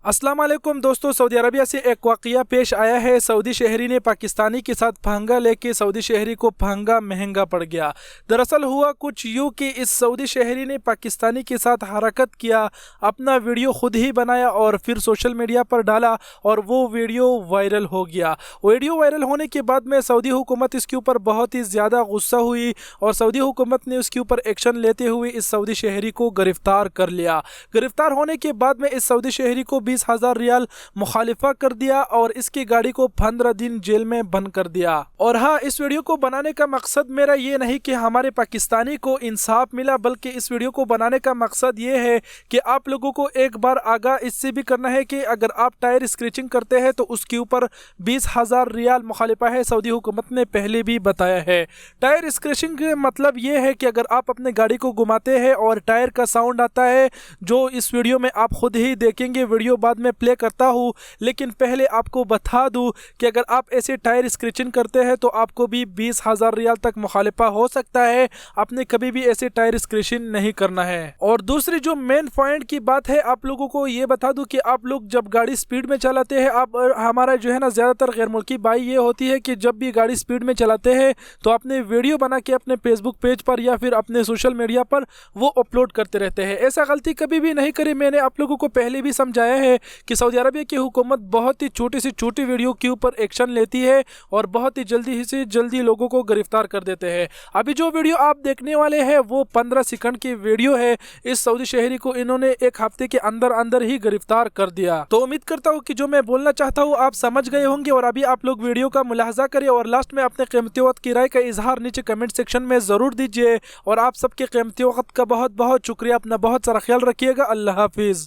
अस्सलाम वालेकुम दोस्तों, सऊदी अरबिया से एक वाक़या पेश आया है। सऊदी शहरी ने पाकिस्तानी के साथ फंगा लेके सऊदी शहरी को फंगा महंगा पड़ गया। दरअसल हुआ कुछ यूँ कि इस सऊदी शहरी ने पाकिस्तानी के साथ हरकत किया, अपना वीडियो खुद ही बनाया और फिर सोशल मीडिया पर डाला और वो वीडियो वायरल हो गया। वीडियो वायरल होने के बाद में सऊदी हुकूमत इसके ऊपर बहुत ही ज़्यादा गुस्सा हुई और सऊदी हुकूमत ने उसके ऊपर एक्शन लेते हुए इस सऊदी शहरी को गिरफ़्तार कर लिया। गिरफ़्तार होने के बाद में इस सऊदी शहरी को 20,000 रियाल मुखालिफा कर दिया और इसकी गाड़ी को 15 दिन जेल में बंद कर दिया। और हाँ, इस वीडियो को बनाने का मकसद मेरा ये नहीं कि हमारे पाकिस्तानी को इंसाफ मिला, बल्कि इस वीडियो को बनाने का मकसद ये है कि आप लोगों को एक बार आगाह इससे भी करना है कि अगर आप टायर स्क्रैचिंग करते हैं तो उसके ऊपर 20,000 रियाल मुखालिफा है। सऊदी हुकूमत ने पहले भी बताया है। टायर स्क्रैचिंग का मतलब ये है कि अगर आप अपने गाड़ी को घुमाते हैं और टायर का साउंड आता है, जो इस वीडियो में आप खुद ही देखेंगे, वीडियो बाद में प्ले करता हूँ, लेकिन पहले आपको बता दूँ कि अगर आप ऐसे टायर स्क्रैचिंग करते हैं तो आपको भी 20,000 रियाल तक मुखालिफा हो सकता है। आपने कभी भी ऐसे टायर स्क्रैचिंग नहीं करना है। और दूसरी जो मेन पॉइंट की बात है, आप लोगों को ये बता दूं कि आप लोग जब गाड़ी स्पीड में चलाते हैं, आप हमारा जो है ना ज़्यादातर गैर मुल्की बाई ये होती है कि जब भी गाड़ी स्पीड में चलाते हैं तो अपने वीडियो बना के अपने फेसबुक पेज पर या फिर अपने सोशल मीडिया पर वो अपलोड करते रहते हैं। ऐसा गलती कभी भी नहीं करी। मैंने आप लोगों को पहले भी समझाया है कि सऊदी अरबिया की हुकूमत बहुत ही छोटी से छोटी वीडियो के ऊपर एक्शन लेती है और बहुत ही जल्दी से जल्दी लोगों को गिरफ्तार कर देते हैं। अभी जो वीडियो आप देखने वाले हैं वो 15 सेकंड की वीडियो है। इस सऊदी शहरी को इन्होंने एक हफ्ते के अंदर अंदर ही गिरफ्तार कर दिया। तो उम्मीद करता हूँ कि जो मैं बोलना चाहता हूँ आप समझ गए होंगे। और अभी आप लोग वीडियो का मुलाहजा करें और लास्ट में अपने कीमती वक्त की राय का इजहार नीचे कमेंट सेक्शन में ज़रूर दीजिए। और आप सबके कीमती वक्त का बहुत बहुत शुक्रिया। अपना बहुत सारा ख्याल रखिएगा। अल्लाह हाफिज़।